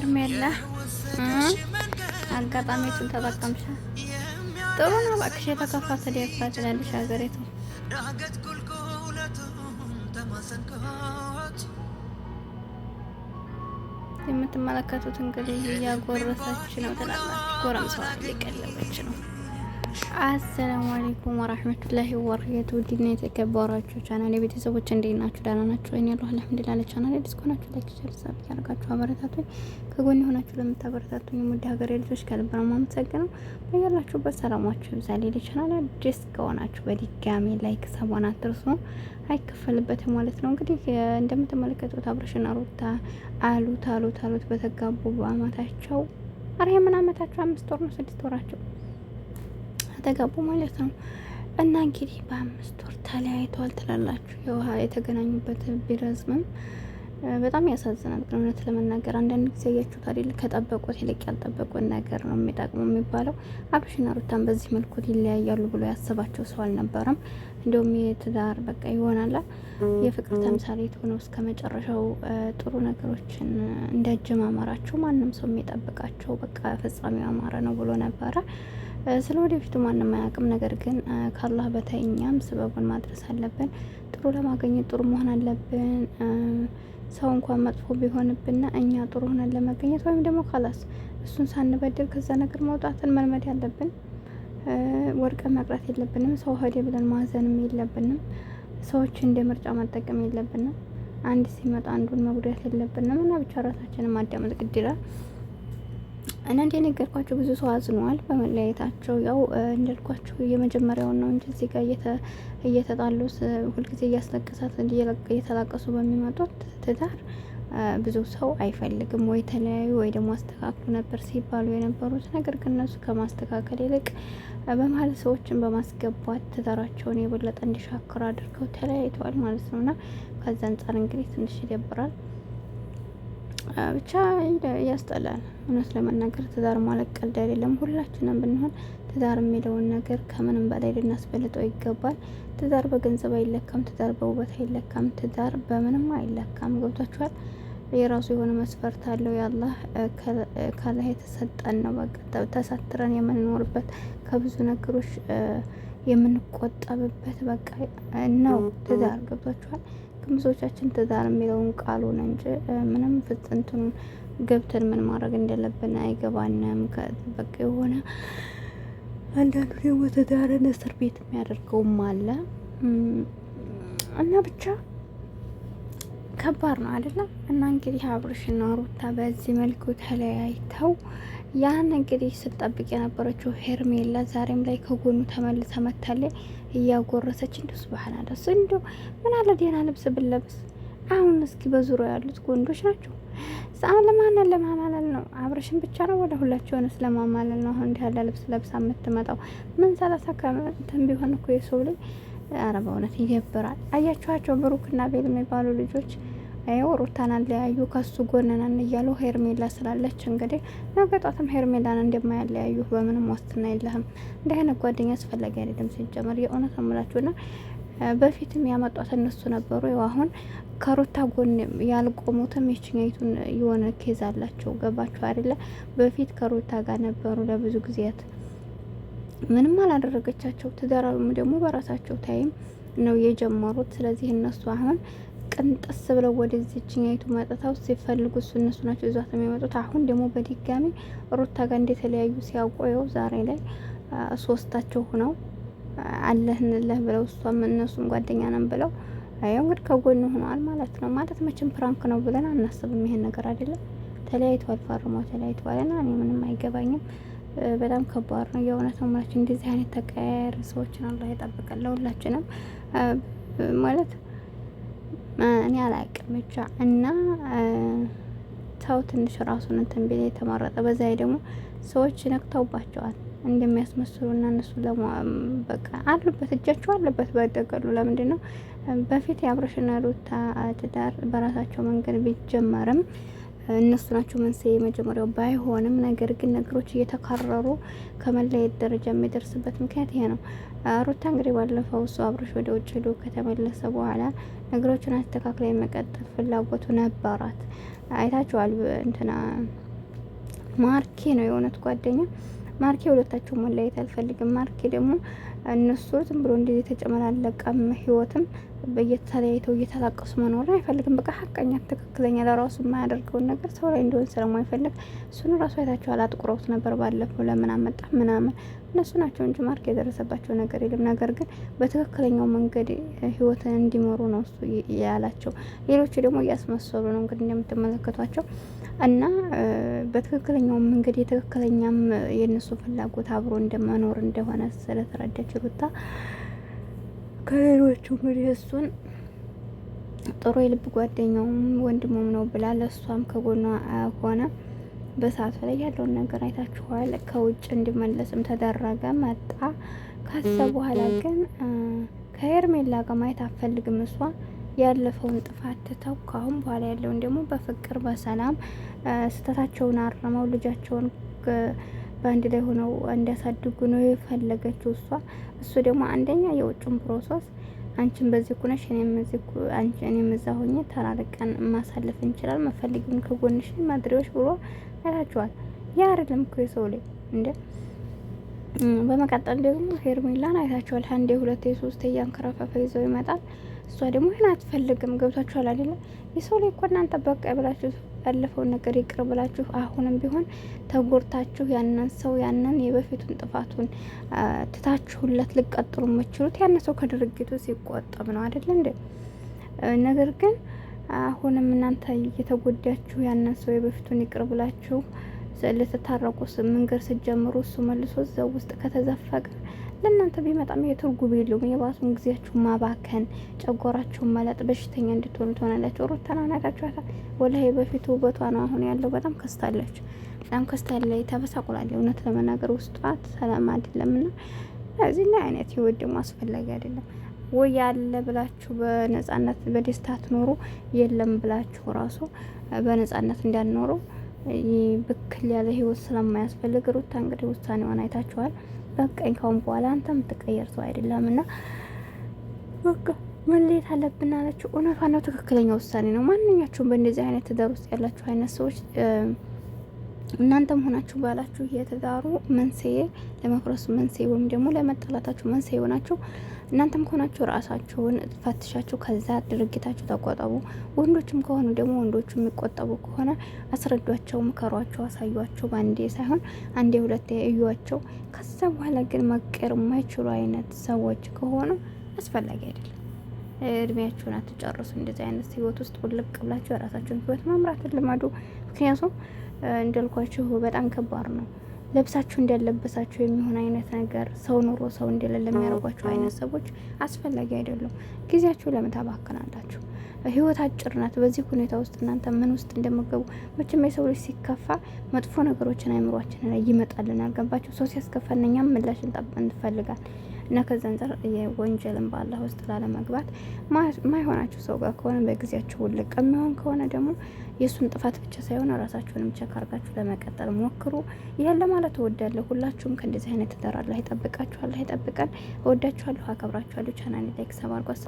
ሄርሜላ አጋጣሚዎችን ተጠቀምሻ። ጥሩ ነው እባክሽ። የተከፋ ተደፋ ትላለሽ ሀገሪቱ። የምትመለከቱት እንግዲህ እያጎረሰች ነው ትላላችሁ። ጎረምሳዋ እየቀለበች ነው። አሰላሙ አለይኩም ወራህመቱላሂ ወበረካቱህ። ውድና የተከበራችሁ ቻናል የቤተሰቦች እንዴት ናችሁ? ደህና ናችሁ? እኔ ያለሁ አልሐምዱሊላህ። ለቻናል አዲስ ከሆናችሁ ላይክ፣ ሼር፣ ሰብስክራይብ ያደርጋችሁ አበረታቱኝ። ከጎን የሆናችሁ ለምታበረታቱኝ ውድ ሀገሬ ልጆች ከልብ ነው የማመሰግነው። በያላችሁበት ሰላማችሁ ይብዛል። ለቻናል አዲስ ከሆናችሁ በድጋሚ ላይክ ሰቦን አትርሱ፣ አይከፈልበትም ማለት ነው። እንግዲህ እንደምትመለከቱት አብርሽና ሩታ አሉት በተጋቡ በአመታቸው ምን አመታቸው 5 ወር ነው 6 ወራቸው ተጋቡ ማለት ነው። እና እንግዲህ በ5 ወር ተለያይተዋል ትላላችሁ። የውሃ የተገናኙበት ቢረዝምም በጣም ያሳዝናል። እውነት ለመናገር አንዳንድ ጊዜ ያያችሁት አይደል ከጠበቁት ይልቅ ያልጠበቁት ነገር ነው የሚጠቅመው የሚባለው። አብርሽና ሩታን በዚህ መልኩ ይለያያሉ ብሎ ያሰባቸው ሰው አልነበረም። እንደውም የትዳር በቃ ይሆናል የፍቅር ተምሳሌት ሆነው እስከ መጨረሻው ጥሩ ነገሮችን እንዳጀማመራቸው ማንም ሰው የሚጠብቃቸው በቃ ፍጻሜው ያማረ ነው ብሎ ነበረ። ስለ ወደፊቱ ማንም አያውቅም። ነገር ግን ካላህ በታይ እኛም ስበቡን ማድረስ አለብን። ጥሩ ለማግኘት ጥሩ መሆን አለብን። ሰው እንኳን መጥፎ ቢሆንብንና እኛ ጥሩ ሆነን ለማግኘት ወይም ደግሞ ካላስ እሱን ሳንበድል ከዛ ነገር መውጣትን መልመድ ያለብን። ወርቀን መቅረት የለብንም። ሰው ሄደ ብለን ማዘንም የለብንም። ሰዎች እንደ ምርጫ መጠቀም የለብንም። አንድ ሲመጣ አንዱን መጉዳት የለብንም እና ብቻ ራሳችንን ማዳመጥ ግድ ይላል። እና እንደነገርኳችሁ ብዙ ሰው አዝኗል በመለያየታቸው። ያው እንዳልኳችሁ የመጀመሪያውን ነው እንጂ እዚህ ጋር እየተጣሉ ሁልጊዜ እያስለቀሳት እየተላቀሱ በሚመጡት ትዳር ብዙ ሰው አይፈልግም። ወይ ተለያዩ ወይ ደግሞ አስተካክሉ ነበር ሲባሉ የነበሩት። ነገር ግን እነሱ ከማስተካከል ይልቅ በመሀል ሰዎችን በማስገባት ትዳራቸውን የበለጠ እንዲሻክር አድርገው ተለያይተዋል ማለት ነው። እና ከዛ አንጻር እንግዲህ ትንሽ ይደብራል። ብቻ ያስጠላል። እውነት ለመናገር ትዳር ማለት ቀልድ አይደለም። ሁላችንም ብንሆን ትዳር የሚለውን ነገር ከምንም በላይ ልናስበልጠው ይገባል። ትዳር በገንዘብ አይለካም። ትዳር በውበት አይለካም። ትዳር በምንም አይለካም። ገብቷችኋል? የራሱ የሆነ መስፈርት አለው። ያላህ ካላህ የተሰጠን ነው። በቃ ተሳትረን የምንኖርበት ከብዙ ነገሮች የምንቆጠብበት በቃ ነው ትዳር። ገብቷችኋል? ብዙዎቻችን ትዳር የሚለውን ቃሉን እንጂ ምንም ፍጽንቱን ገብተን ምን ማድረግ እንደለብን አይገባንም። በቃ የሆነ አንዳንዱ ደግሞ ትዳርን እስር ቤት የሚያደርገውም አለ እና ብቻ ከባድ ነው አይደለም። እና እንግዲህ አብርሽና ሩታ በዚህ መልኩ ተለያይተው ያን እንግዲህ ስጠብቅ የነበረችው ሄርሜላ ዛሬም ላይ ከጎኑ ተመልሳ መታለች እያጎረሰች። እንደ ሱብሃን አላህ እንደ ምን አለ ደህና ልብስ ብለብስ። አሁን እስኪ በዙሪያ ያሉት ወንዶች ናቸው። ለማንን ለማማለል ነው? አብርሽን ብቻ ነው ወደ ሁላቸውንስ ለማማለል ነው? አሁን እንዲህ ያለ ልብስ ለብሳ የምትመጣው ምን 30 ከመንተን ቢሆን እኮ የሰው ልጅ ኧረ በእውነት ይደብራል። አያችኋቸው ብሩክና ቤል የሚባሉ ልጆች አይው ሩታን አለያዩ ከሱ ጎነናን እያሉ ሄርሜላ ስላለች እንግዲህ ነገ ጧትም ሄርሜላን እንደማያለያዩ በምንም ዋስትና የለህም። እንደ አይነት ጓደኛ አስፈላጊ አይደለም ሲጀመር። የእውነት አምላችሁና በፊትም ያመጧት እነሱ ነበሩ። ያው አሁን ከሩታ ጎን ያልቆሙትም የችኛይቱን የሆነ ኬዝ አላቸው። ገባችሁ አይደለ? በፊት ከሩታ ጋር ነበሩ ለብዙ ጊዜያት ምንም አላደረገቻቸው። ትዳራም ደግሞ በራሳቸው ታይም ነው የጀመሩት። ስለዚህ እነሱ አሁን ቅንጥስ ብለው ወደዚህኛይቱ መጥተው ሲፈልጉ እነሱ ናቸው ይዟት የሚመጡት። አሁን ደግሞ በድጋሚ ሩታ ጋር እንደተለያዩ ሲያውቀው ዛሬ ላይ ሶስታቸው ሆነው አለህንልህ ብለው እሷም እነሱም ጓደኛ ነን ብለው አየው እንግዲህ ከጎን ሆነዋል ማለት ነው። ማለት መቼም ፕራንክ ነው ብለን አናስብም። ይሄን ነገር አይደለም። ተለያይተዋል፣ ፈርመው ተለያይተዋልና እኔ ምንም አይገባኝም። በጣም ከባድ ነው የእውነት ነው ማለት እንደዚህ አይነት ተቀያያሪ ሰዎችን አላህ ይጠብቀን ለሁላችንም ማለት እኔ አላውቅም ብቻ እና ሰው ትንሽ ራሱን እንትን ቢል የተመረጠ። በዛ ላይ ደግሞ ሰዎች ነቅተውባቸዋል እንደሚያስመስሉና እነሱ በቃ አሉበት እጃቸው አለበት በደገሉ። ለምንድን ነው በፊት የአብርሽና ሩታ ትዳር በራሳቸው መንገድ ቢጀመርም እነሱ ናቸው መንስኤ መጀመሪያው ባይሆንም፣ ነገር ግን ነገሮች እየተካረሩ ከመለየት ደረጃ የሚደርስበት ምክንያት ይሄ ነው። ሩታ እንግዲህ ባለፈው እሱ አብርሽ ወደ ውጭ ሄዶ ከተመለሰ በኋላ ነገሮችን አስተካክላ የመቀጠል ፍላጎቱ ነበራት። አይታችኋል እንትና ማርኬ ነው የእውነት ጓደኛ ማርኬ። ሁለታቸው መለያየት አልፈልግም። ማርኬ ደግሞ እነሱ ዝም ብሎ እንደዚህ የተጨመላለቀም ህይወትም እየተለያይተው እየተላቀሱ መኖር አይፈልግም። በቃ ሀቀኛ ትክክለኛ ለራሱ የማያደርገውን ነገር ሰው ላይ እንዲሆን ስለማይፈልግ እሱን ራሱ አይታችኋል። አጥቁረውት ነበር ባለፈው ለምን አመጣ ምናምን እነሱ ናቸው እንጂ ማርክ የደረሰባቸው ነገር የለም። ነገር ግን በትክክለኛው መንገድ ህይወትን እንዲመሩ ነው እሱ ያላቸው። ሌሎቹ ደግሞ እያስመሰሉ ነው እንግዲህ እንደምትመለከቷቸው እና በትክክለኛው መንገድ የትክክለኛም የእነሱ ፍላጎት አብሮ እንደመኖር እንደሆነ ስለተረዳች ሩታ ከሌሎቹ እንግዲህ እሱን ጥሩ የልብ ጓደኛውም ወንድሙም ነው ብላ ለእሷም ከጎኗ ሆነ። በሰዓቱ ላይ ያለውን ነገር አይታችኋል። ከውጭ እንዲመለስም ተደረገ መጣ። ከዛ በኋላ ግን ከሄርሜላ ጋር ማየት አትፈልግም እሷ ያለፈውን ጥፋት ትተው ካሁን በኋላ ያለውን ደግሞ በፍቅር በሰላም ስህተታቸውን አርመው ልጃቸውን በአንድ ላይ ሆነው እንዲያሳድጉ ነው የፈለገችው እሷ። እሱ ደግሞ አንደኛ የውጭን ፕሮሰስ አንቺን በዚህ ኩነሽ እኔም እዛ ሆኜ ተራርቀን ማሳለፍ እንችላል መፈልግን ከጎንሽ ማድሪዎች ብሎ አይታችኋል። ያ አይደለም እኮ የሰው ላይ እንደ በመቀጠል ደግሞ ሄርሜላን አይታችኋል። አንዴ ሁለቴ ሶስቴ እያንከረፈፈ ይዘው ይመጣል። እሷ ደግሞ ይህን አትፈልግም። ገብቷችኋል አይደለ? የሰው ላይ እኮ እናንተ በቃ ብላችሁ ያለፈውን ነገር ይቅር ብላችሁ አሁንም ቢሆን ተጎርታችሁ ያንን ሰው ያንን የበፊቱን ጥፋቱን ትታችሁለት ልቀጥሉ የምችሉት ያን ሰው ከድርጊቱ ሲቆጠብ ነው አይደለ እንዴ? ነገር ግን አሁንም እናንተ እየተጎዳችሁ ያንን ሰው የበፊቱን ይቅር ብላችሁ ልትታረቁ መንገድ ስትጀምሩ እሱ መልሶ እዛው ውስጥ ከተዘፈቀ ለእናንተ ቢመጣም የትርጉም የለውም። የባሱን ጊዜያችሁ ማባከን፣ ጨጓራችሁን መለጥ፣ በሽተኛ እንድትሆኑ ትሆናላችሁ። ሩታና ናታችኋታ ወላሂ በፊቱ ውበቷ ነው አሁን ያለው። በጣም ከስታለች፣ በጣም ከስታለች፣ ተበሳቁላለች። እውነት ለመናገር ውስጧ ሰላም አይደለምና እዚህ ላይ አይነት ህይወት ደግሞ አስፈላጊ አይደለም። ወይ ያለ ብላችሁ በነጻነት በደስታ ትኖሩ፣ የለም ብላችሁ ራሱ በነጻነት እንዳትኖሩ ብክል ያለ ህይወት ስለማያስፈልግ ሩታ እንግዲህ ውሳኔዋን አይታችኋል። በቃኝ ካሁን በኋላ አንተ የምትቀየር ሰው አይደለም እና በቃ መለየት አለብን አለችው። እውነቷ ነው፣ ትክክለኛ ውሳኔ ነው። ማንኛችሁም በእንደዚህ አይነት ትዳር ውስጥ ያላችሁ አይነት ሰዎች እናንተም ሆናችሁ ባላችሁ የትዳሩ መንስኤ ለመፍረሱ መንስኤ ወይም ደግሞ ለመጣላታችሁ መንስኤ ሆናችሁ እናንተም ከሆናችሁ ራሳችሁን ፈትሻችሁ ከዛ ድርጊታችሁ ተቆጠቡ። ወንዶችም ከሆኑ ደግሞ ወንዶቹ የሚቆጠቡ ከሆነ አስረዷቸው፣ ምከሯቸው፣ አሳዩቸው። በአንዴ ሳይሆን አንዴ ሁለቴ እዩዋቸው። ከዛ በኋላ ግን መቀየር የማይችሉ አይነት ሰዎች ከሆኑ አስፈላጊ አይደለም። እድሜያችሁን አትጨርሱ። እንደዚህ አይነት ህይወት ውስጥ ውልቅ ብላችሁ የራሳችሁን ህይወት መምራት ልመዱ። ምክንያቱም እንዳልኳችሁ በጣም ከባድ ነው። ለብሳችሁ እንዳለበሳችሁ የሚሆን አይነት ነገር ሰው ኑሮ ሰው እንደሌለ የሚያደርጓችሁ አይነት ሰዎች አስፈላጊ አይደሉም። ጊዜያችሁ ለምን ታባክናላችሁ? ህይወት አጭር ናት። በዚህ ሁኔታ ውስጥ እናንተ ምን ውስጥ እንደምገቡ መቼም የሰው ልጅ ሲከፋ መጥፎ ነገሮችን አይምሯችን ላይ ይመጣልናል። ገባችሁ? ሰው ሲያስከፋን እኛም ምላሽን እንፈልጋል እና ከዛ አንጻር የወንጀልን ባላህ ውስጥ ላለመግባት ማይሆናችሁ ሰው ጋር ከሆነ በጊዜያችሁ ውልቅ የሚሆን ከሆነ ደግሞ የእሱን ጥፋት ብቻ ሳይሆን ራሳችሁንም ቸክ አድርጋችሁ ለመቀጠል ሞክሩ። ይሄን ለማለት እወዳለሁ። ሁላችሁም ከእንደዚህ አይነት ትዳር አላህ ይጠብቃችሁ፣ አላህ ይጠብቀን። እወዳችኋለሁ፣ አከብራችኋለሁ። ቻናሌ ላይክ ሰብስክራይብ